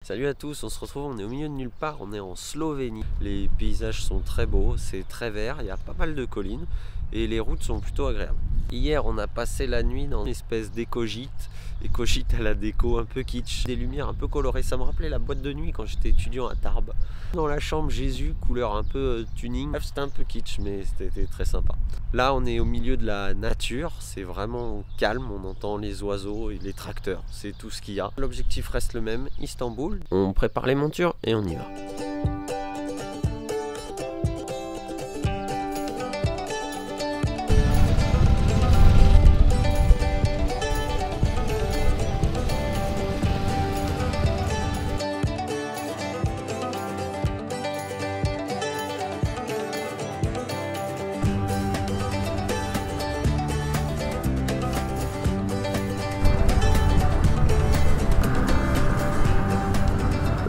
Salut à tous, on se retrouve, on est au milieu de nulle part, on est en Slovénie. Les paysages sont très beaux, c'est très vert, il y a pas mal de collines et les routes sont plutôt agréables. Hier on a passé la nuit dans une espèce d'éco-gîte à la déco un peu kitsch, des lumières un peu colorées, ça me rappelait la boîte de nuit quand j'étais étudiant à Tarbes. Dans la chambre Jésus, couleur un peu tuning, bref c'était un peu kitsch mais c'était très sympa. Là on est au milieu de la nature, c'est vraiment calme, on entend les oiseaux et les tracteurs, c'est tout ce qu'il y a. L'objectif reste le même, Istanbul. On prépare les montures et on y va.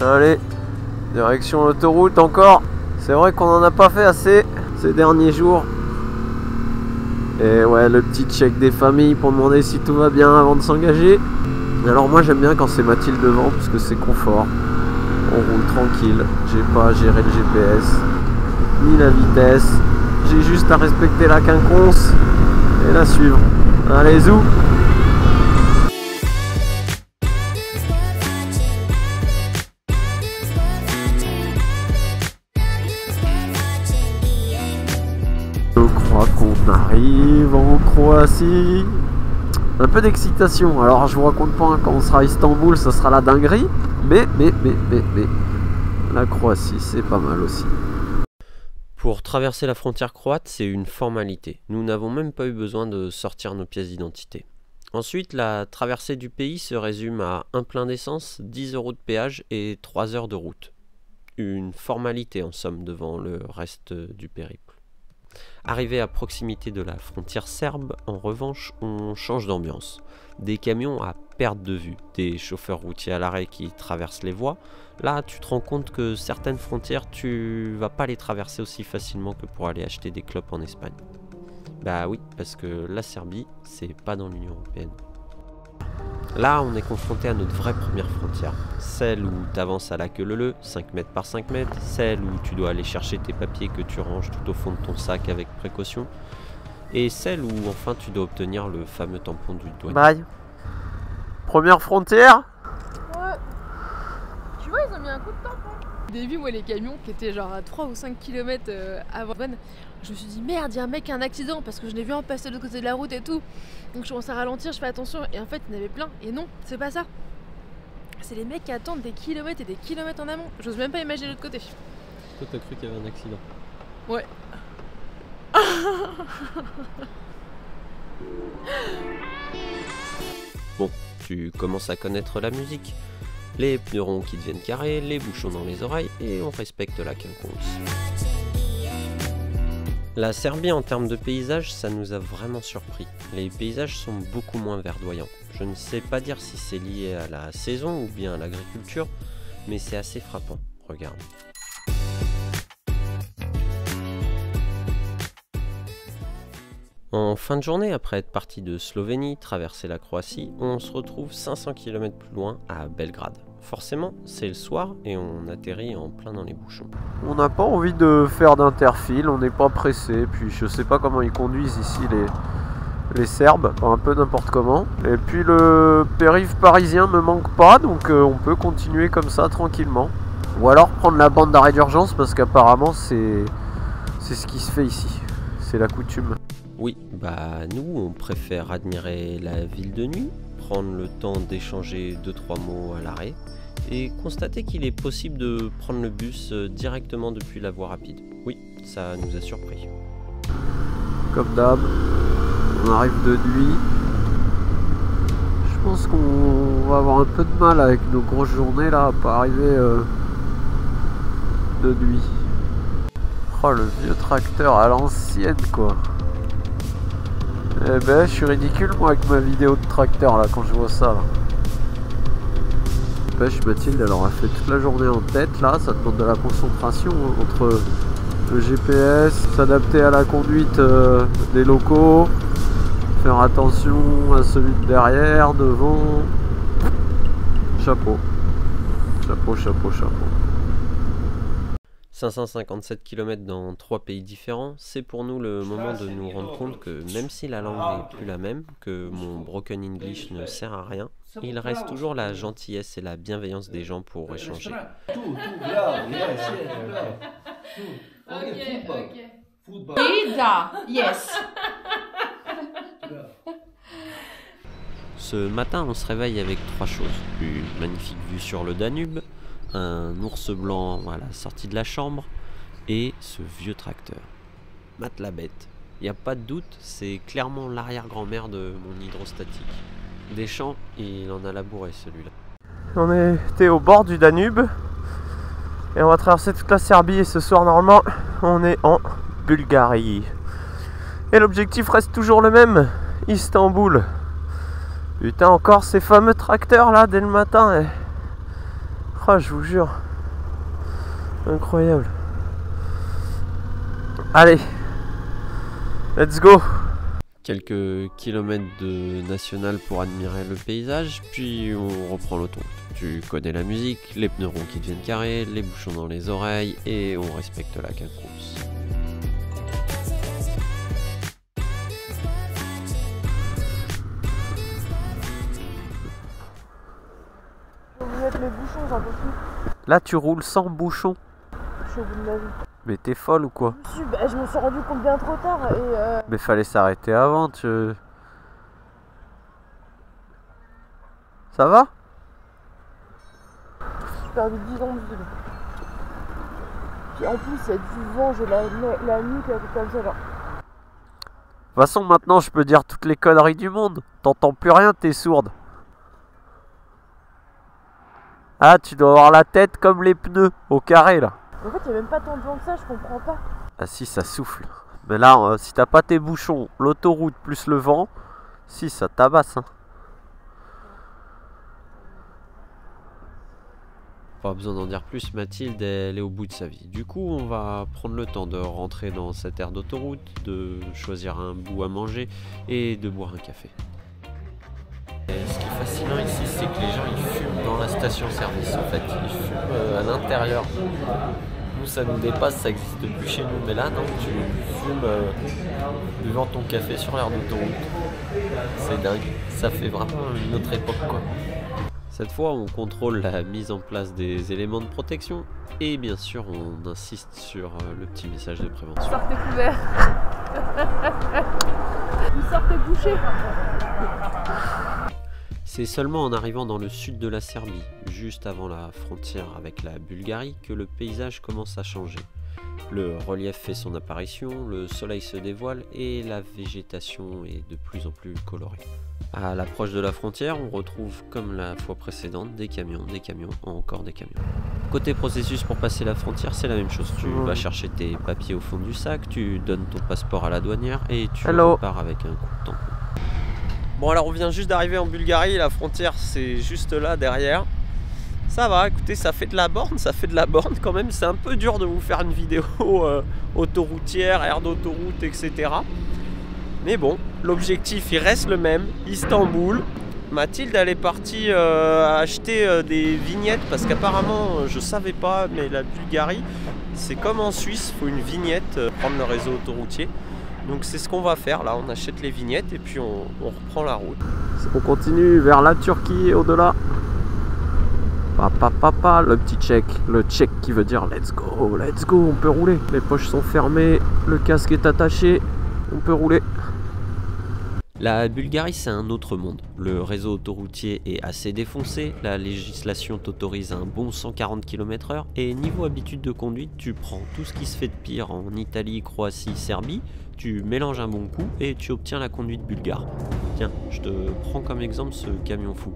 Allez, direction l'autoroute encore. C'est vrai qu'on n'en a pas fait assez ces derniers jours. Et ouais, le petit check des familles pour demander si tout va bien avant de s'engager. Alors moi j'aime bien quand c'est Mathilde devant parce que c'est confort. On roule tranquille, j'ai pas à gérer le GPS ni la vitesse. J'ai juste à respecter la quinconce et la suivre. Allez, zou! On arrive en Croatie. Un peu d'excitation. Alors je vous raconte pas, quand on sera à Istanbul ça sera la dinguerie. Mais la Croatie c'est pas mal aussi. Pour traverser la frontière croate c'est une formalité. Nous n'avons même pas eu besoin de sortir nos pièces d'identité. Ensuite la traversée du pays se résume à un plein d'essence, 10 € de péage et 3 heures de route. Une formalité en somme devant le reste du périple. Arrivé à proximité de la frontière serbe, en revanche, on change d'ambiance. Des camions à perte de vue, des chauffeurs routiers à l'arrêt qui traversent les voies. Là, tu te rends compte que certaines frontières, tu vas pas les traverser aussi facilement que pour aller acheter des clopes en Espagne. Bah oui, parce que la Serbie, c'est pas dans l'Union Européenne. Là, on est confronté à notre vraie première frontière, celle où tu avances à la queue leu-leu, 5 mètres par 5 mètres, celle où tu dois aller chercher tes papiers que tu ranges tout au fond de ton sac avec précaution, et celle où enfin tu dois obtenir le fameux tampon du douanier. Bye. Première frontière. Ouais. Tu vois, ils ont mis un coup de tampon. Au début, moi, les camions qui étaient genre à 3 ou 5 km avant Bonne, je me suis dit merde, il y a un mec qui a un accident parce que je l'ai vu en passer de l'autre côté de la route et tout. Donc je commence à ralentir, je fais attention et en fait il y en avait plein. Et non, c'est pas ça. C'est les mecs qui attendent des kilomètres et des kilomètres en amont. J'ose même pas imaginer l'autre côté. Toi t'as cru qu'il y avait un accident? Ouais. Bon, tu commences à connaître la musique. Les pneus ronds qui deviennent carrés, les bouchons dans les oreilles et on respecte la quinconce. La Serbie en termes de paysage, ça nous a vraiment surpris. Les paysages sont beaucoup moins verdoyants. Je ne sais pas dire si c'est lié à la saison ou bien à l'agriculture, mais c'est assez frappant. Regarde. En fin de journée, après être parti de Slovénie, traverser la Croatie, on se retrouve 500 km plus loin à Belgrade. Forcément, c'est le soir et on atterrit en plein dans les bouchons. On n'a pas envie de faire d'interfile, on n'est pas pressé, puis je sais pas comment ils conduisent ici les Serbes, un peu n'importe comment. Et puis le périph' parisien me manque pas, donc on peut continuer comme ça tranquillement. Ou alors prendre la bande d'arrêt d'urgence parce qu'apparemment c'est ce qui se fait ici, c'est la coutume. Oui, bah nous on préfère admirer la ville de nuit, prendre le temps d'échanger 2-3 mots à l'arrêt et constater qu'il est possible de prendre le bus directement depuis la voie rapide. Oui, ça nous a surpris. Comme d'hab, on arrive de nuit. Je pense qu'on va avoir un peu de mal avec nos grosses journées là, à pas arriver de nuit. Oh le vieux tracteur à l'ancienne quoi. Eh ben, je suis ridicule moi avec ma vidéo de tracteur là quand je vois ça. Pêche Mathilde, elle aura fait toute la journée en tête là, ça demande de la concentration entre le GPS, s'adapter à la conduite des locaux, faire attention à celui de derrière, devant. Chapeau. Chapeau, chapeau, chapeau. 557 km dans 3 pays différents, c'est pour nous le moment de nous rendre compte que même si la langue n'est plus la même, que mon broken English ne sert à rien, il reste toujours la gentillesse et la bienveillance des gens pour échanger. Pizza, yes. Ce matin, on se réveille avec 3 choses. Une magnifique vue sur le Danube, un ours blanc à la sortie de la chambre et ce vieux tracteur. Matt la bête. Il n'y a pas de doute, c'est clairement l'arrière-grand-mère de mon hydrostatique. Deschamps, il en a labouré celui-là. On était au bord du Danube et on va traverser toute la Serbie et ce soir normalement on est en Bulgarie. Et l'objectif reste toujours le même, Istanbul. Putain, encore ces fameux tracteurs là dès le matin. Oh, je vous jure. Incroyable. Allez. Let's go. Quelques kilomètres de national pour admirer le paysage, puis on reprend l'autoroute. Tu connais la musique, les pneus ronds qui deviennent carrés, les bouchons dans les oreilles, et on respecte la course. Les bouchons, j'en peux plus. Là, tu roules sans bouchon. Je suis au bout de ma vie. Mais t'es folle ou quoi? Je me suis rendu compte bien trop tard et Mais fallait s'arrêter avant, Ça va? j'ai perdu 10 ans de vie. Puis en plus, il y a du vent, j'ai la nuque comme ça, genre. De toute façon, maintenant, je peux dire toutes les conneries du monde. T'entends plus rien, t'es sourde. Ah, tu dois avoir la tête comme les pneus, au carré, là. En fait, il n'y a même pas tant de vent que ça, je comprends pas. Ah si, ça souffle. Mais là, si t'as pas tes bouchons, l'autoroute plus le vent, si, ça tabasse, hein. Pas besoin d'en dire plus, Mathilde, elle est au bout de sa vie. Du coup, on va prendre le temps de rentrer dans cette aire d'autoroute, de choisir un bout à manger et de boire un café. Et ce qui est fascinant ici, c'est que les gens ils fument dans la station-service en fait. Ils fument à l'intérieur. Nous, ça nous dépasse, ça n'existe plus chez nous. Mais là, non, tu fumes buvant ton café sur l'aire d'autoroute. C'est dingue. Ça fait vraiment une autre époque, quoi. Cette fois, on contrôle la mise en place des éléments de protection et bien sûr, on insiste sur le petit message de prévention. Sortez couverts. Vous sortez bouchés. C'est seulement en arrivant dans le sud de la Serbie, juste avant la frontière avec la Bulgarie, que le paysage commence à changer. Le relief fait son apparition, le soleil se dévoile et la végétation est de plus en plus colorée. À l'approche de la frontière, on retrouve, comme la fois précédente, des camions, encore des camions. Côté processus pour passer la frontière, c'est la même chose. Tu vas chercher tes papiers au fond du sac, tu donnes ton passeport à la douanière et tu repars avec un coup de tampon. Bon, alors on vient juste d'arriver en Bulgarie, la frontière c'est juste là derrière. Ça va, écoutez, ça fait de la borne quand même. C'est un peu dur de vous faire une vidéo autoroutière, aire d'autoroute, etc. Mais bon, l'objectif il reste le même, Istanbul. Mathilde elle est partie acheter des vignettes parce qu'apparemment, je savais pas, mais la Bulgarie, c'est comme en Suisse, il faut une vignette, prendre le réseau autoroutier. Donc c'est ce qu'on va faire là, on achète les vignettes et puis on reprend la route. On continue vers la Turquie au-delà. Papa, le petit tchèque, le tchèque qui veut dire let's go, on peut rouler. Les poches sont fermées, le casque est attaché, on peut rouler. La Bulgarie c'est un autre monde. Le réseau autoroutier est assez défoncé, la législation t'autorise un bon 140 km/h et niveau habitude de conduite, tu prends tout ce qui se fait de pire en Italie, Croatie, Serbie, tu mélanges un bon coup et tu obtiens la conduite bulgare. Tiens, je te prends comme exemple ce camion fou.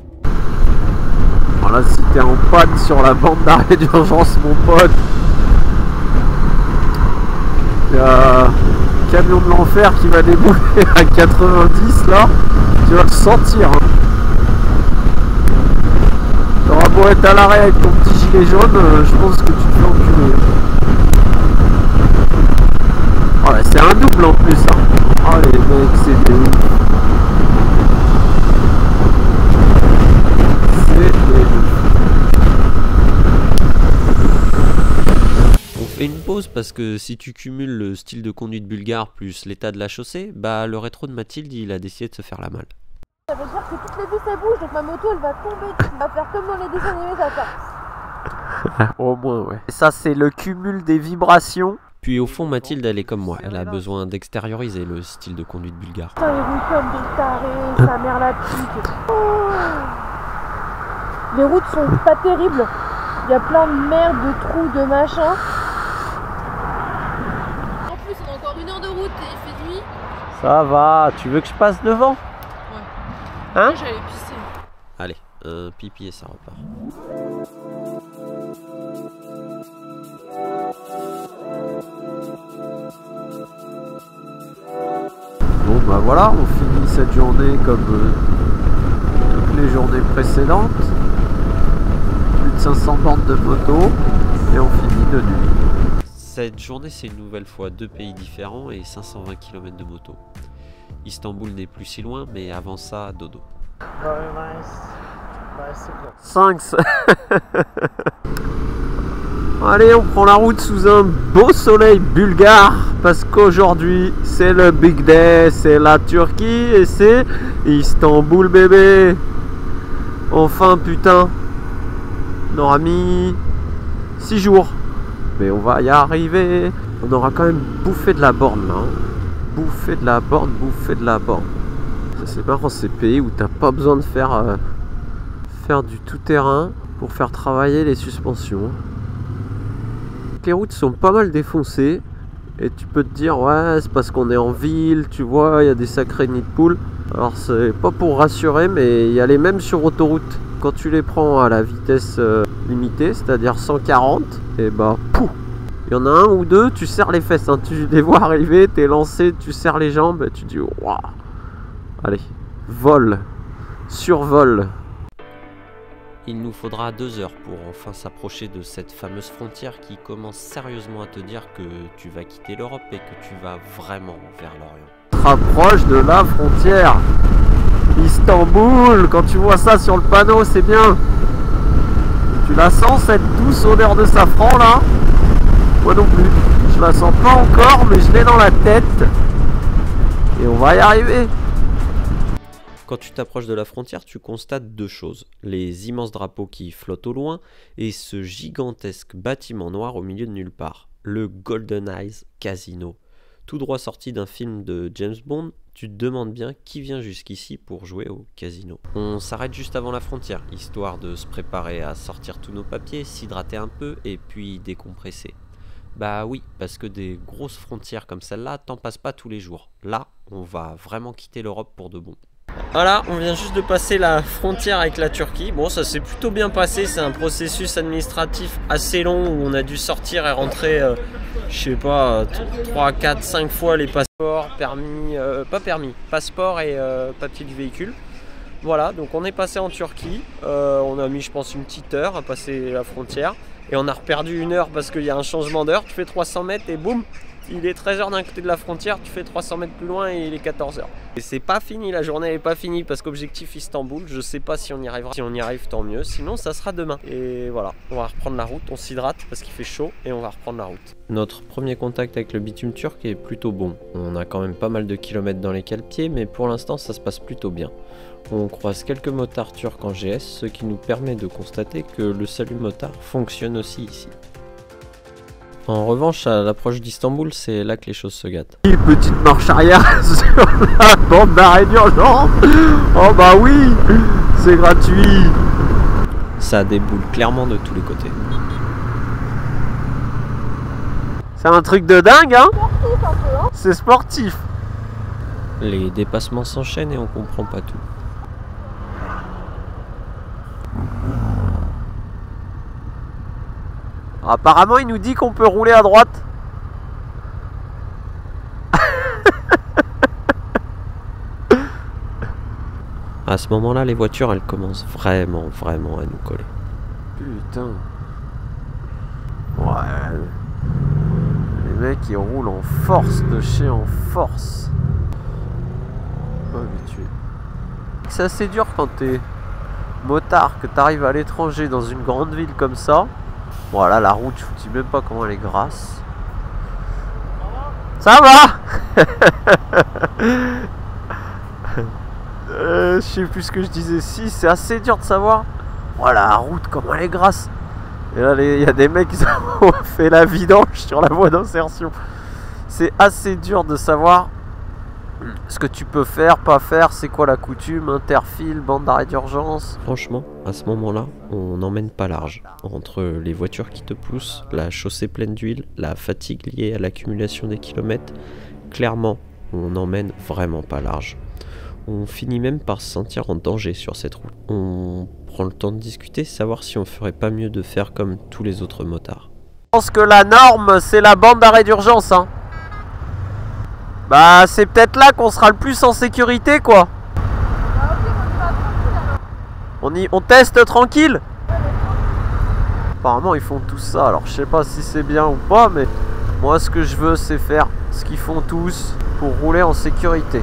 Voilà, si t'es en panne sur la bande d'arrêt d'urgence, mon pote, il y a un camion de l'enfer qui va débouler à 90 là, tu vas le sentir. Hein. T'auras beau être à l'arrêt avec ton petit gilet jaune, je pense que tu te fais enculer. Voilà, c'est un double en plus. Hein. Oh les mecs, c'est des ouf. Et une pause parce que si tu cumules le style de conduite bulgare plus l'état de la chaussée, bah le rétro de Mathilde il a décidé de se faire la malle. Ça veut dire que toutes les vis elles bougent, donc ma moto elle va tomber, elle va faire comme dans les dessins animés, ça va faire. Au moins, ouais. Et ça, c'est le cumul des vibrations. Puis au fond Mathilde elle est comme moi, elle a besoin d'extérioriser le style de conduite bulgare. Putain, ils roulent comme des tarés, sa mère la pique. Oh. Les routes sont pas terribles, il y a plein de merde, de trous, de machin. En plus on a encore 1 heure de route et il fait nuit. Ça va, tu veux que je passe devant? Ouais. Hein? J'allais pisser. Allez, un pipi et ça repart. Bon bah voilà, on finit cette journée comme toutes les journées précédentes. Plus de 500 bornes de moto et on finit de nuit. Cette journée c'est une nouvelle fois 2 pays différents et 520 km de moto. Istanbul n'est plus si loin mais avant ça, dodo. 5. Allez, on prend la route sous un beau soleil bulgare parce qu'aujourd'hui c'est le big day, c'est la Turquie et c'est Istanbul bébé. Enfin putain, on aura mis 6 jours, mais on va y arriver. On aura quand même bouffé de la borne là, hein. Bouffé de la borne, bouffé de la borne. Ça c'est marrant ces pays où t'as pas besoin de faire du tout-terrain pour faire travailler les suspensions. Les routes sont pas mal défoncées et tu peux te dire ouais c'est parce qu'on est en ville, tu vois il y a des sacrés nids de poules. Alors c'est pas pour rassurer mais il y a les mêmes sur autoroute. Quand tu les prends à la vitesse limitée, c'est-à-dire 140, et bah pouf, il y en a un ou deux, tu serres les fesses, hein. Tu les vois arriver, t'es lancé, tu serres les jambes et tu dis waouh. Allez, vol, survol. Il nous faudra 2 heures pour enfin s'approcher de cette fameuse frontière qui commence sérieusement à te dire que tu vas quitter l'Europe et que tu vas vraiment vers l'Orient. Rapproche de la frontière. Istanbul, quand tu vois ça sur le panneau, c'est bien. Tu la sens cette douce odeur de safran là? Moi non plus. Je la sens pas encore, mais je l'ai dans la tête. Et on va y arriver. Quand tu t'approches de la frontière, tu constates 2 choses. Les immenses drapeaux qui flottent au loin et ce gigantesque bâtiment noir au milieu de nulle part. Le Golden Eyes Casino. Tout droit sorti d'un film de James Bond, tu te demandes bien qui vient jusqu'ici pour jouer au casino. On s'arrête juste avant la frontière, histoire de se préparer à sortir tous nos papiers, s'hydrater un peu et puis décompresser. Bah oui, parce que des grosses frontières comme celle-là, t'en passes pas tous les jours. Là, on va vraiment quitter l'Europe pour de bon. Voilà, on vient juste de passer la frontière avec la Turquie. Bon, ça s'est plutôt bien passé. C'est un processus administratif assez long où on a dû sortir et rentrer, je sais pas, 3, 4, 5 fois les passeports, permis, passeport et papier du véhicule. Voilà, donc on est passé en Turquie. On a mis, je pense, une petite heure à passer la frontière. Et on a reperdu 1 heure parce qu'il y a un changement d'heure. Tu fais 300 mètres et boum, il est 13h d'un côté de la frontière, tu fais 300 mètres plus loin et il est 14h. Et c'est pas fini, la journée n'est pas finie parce qu'objectif Istanbul, je sais pas si on y arrivera. Si on y arrive, tant mieux, sinon ça sera demain. Et voilà, on va reprendre la route, on s'hydrate parce qu'il fait chaud et on va reprendre la route. Notre premier contact avec le bitume turc est plutôt bon. On a quand même pas mal de kilomètres dans les cale-pieds, mais pour l'instant ça se passe plutôt bien. On croise quelques motards turcs en GS, ce qui nous permet de constater que le salut motard fonctionne aussi ici. En revanche, à l'approche d'Istanbul, c'est là que les choses se gâtent. Une petite marche arrière sur la bande d'arrêt d'urgence. Oh bah oui, c'est gratuit. Ça déboule clairement de tous les côtés. C'est un truc de dingue, hein? C'est sportif. Les dépassements s'enchaînent et on comprend pas tout. Apparemment, il nous dit qu'on peut rouler à droite. À ce moment-là, les voitures, elles commencent vraiment à nous coller. Putain. Ouais. Les mecs, ils roulent en force de chez en force. Pas habitué. C'est assez dur quand t'es motard, que t'arrives à l'étranger dans une grande ville comme ça. Voilà, la route, je vous dis même pas comment elle est grasse. Ça va. Je sais plus ce que je disais. Si, c'est assez dur de savoir. Voilà, la route, comment elle est grasse. Et là, il y a des mecs qui ont fait la vidange sur la voie d'insertion. C'est assez dur de savoir ce que tu peux faire, pas faire, c'est quoi la coutume, interfile, bande d'arrêt d'urgence. Franchement, à ce moment-là, on n'emmène pas large. Entre les voitures qui te poussent, la chaussée pleine d'huile, la fatigue liée à l'accumulation des kilomètres, clairement, on n'emmène vraiment pas large. On finit même par se sentir en danger sur cette route. On prend le temps de discuter, savoir si on ferait pas mieux de faire comme tous les autres motards. Je pense que la norme, c'est la bande d'arrêt d'urgence, hein. Bah, c'est peut-être là qu'on sera le plus en sécurité, quoi. On teste tranquille. Apparemment, ils font tout ça. Alors, je sais pas si c'est bien ou pas, mais moi, ce que je veux, c'est faire ce qu'ils font tous pour rouler en sécurité.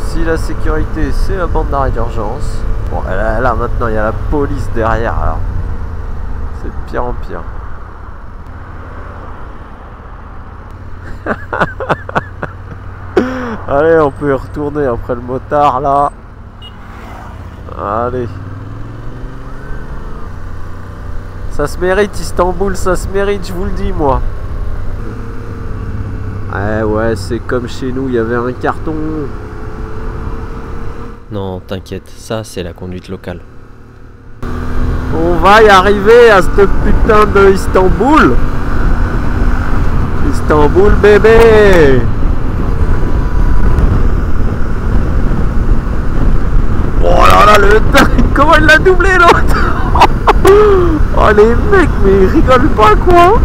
Si la sécurité, c'est la bande d'arrêt d'urgence. Bon, là, maintenant, il y a la police derrière, alors. C'est de pire en pire. Allez, on peut y retourner après le motard là. Allez. Ça se mérite Istanbul, ça se mérite, je vous le dis moi. Ouais, c'est comme chez nous, il y avait un carton. Non, t'inquiète, ça c'est la conduite locale. On va y arriver à cette putain de Istanbul. Istanbul bébé. Oh là là, le dingue, comment il l'a doublé l'autre. Oh les mecs, mais ils rigolent pas quoi.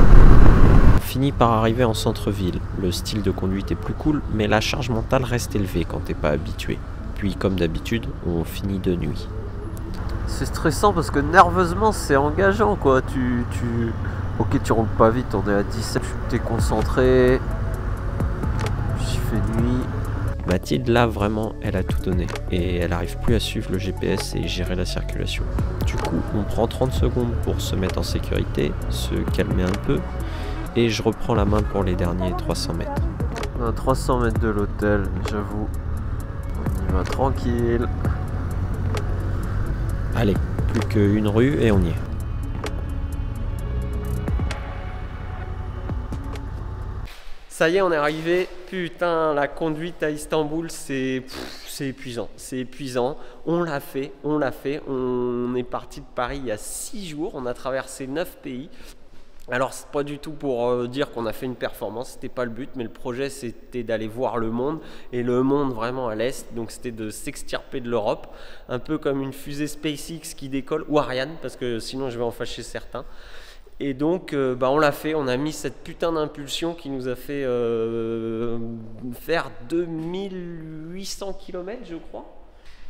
On finit par arriver en centre-ville. Le style de conduite est plus cool, mais la charge mentale reste élevée quand t'es pas habitué. Puis comme d'habitude, on finit de nuit. C'est stressant parce que nerveusement c'est engageant quoi. Ok, tu roules pas vite, on est à 17, t'es concentré. Il fait nuit. Mathilde là vraiment elle a tout donné et elle arrive plus à suivre le GPS et gérer la circulation. Du coup on prend 30 secondes pour se mettre en sécurité, se calmer un peu et je reprends la main pour les derniers 300 mètres. On est à 300 mètres de l'hôtel, j'avoue. On y va tranquille. Allez, plus qu'une rue et on y est. Ça y est, on est arrivé. Putain, la conduite à Istanbul, c'est épuisant. C'est épuisant. On l'a fait. On est parti de Paris il y a 6 jours. On a traversé 9 pays. Alors, c'est pas du tout pour dire qu'on a fait une performance. C'était pas le but, mais le projet, c'était d'aller voir le monde. Et le monde vraiment à l'est. Donc, c'était de s'extirper de l'Europe. Un peu comme une fusée SpaceX qui décolle. Ou Ariane, parce que sinon, je vais en fâcher certains. Et donc, on l'a fait, on a mis cette putain d'impulsion qui nous a fait faire 2800 km, je crois.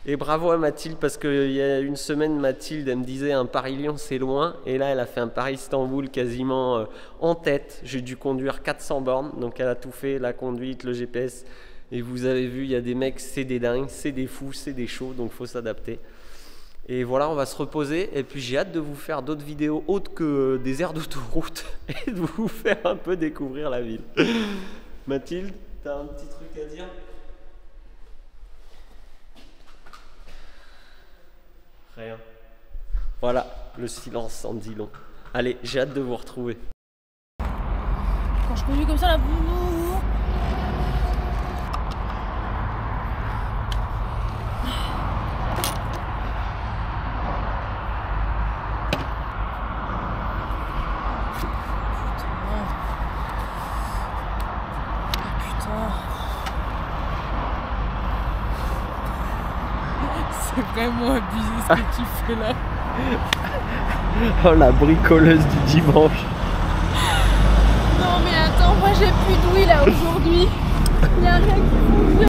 Et bravo à Mathilde, parce qu'il y a une semaine, Mathilde, elle me disait un Paris-Lyon, c'est loin. Et là, elle a fait un Paris-Istanbul quasiment en tête. J'ai dû conduire 400 bornes, donc elle a tout fait, la conduite, le GPS. Et vous avez vu, il y a des mecs, c'est des dingues, c'est des fous, c'est des chauds, donc il faut s'adapter. Et voilà, on va se reposer et puis j'ai hâte de vous faire d'autres vidéos autres que des aires d'autoroute et de vous faire un peu découvrir la ville. Mathilde, t'as un petit truc à dire? Rien. Voilà, le silence en dit long. Allez, j'ai hâte de vous retrouver. Quand je conduis comme ça là. C'est vraiment abusé ce que tu fais là. Oh la bricoleuse du dimanche. Non mais attends, moi j'ai plus d'ouïe là aujourd'hui. Il y a rien qui fonctionne.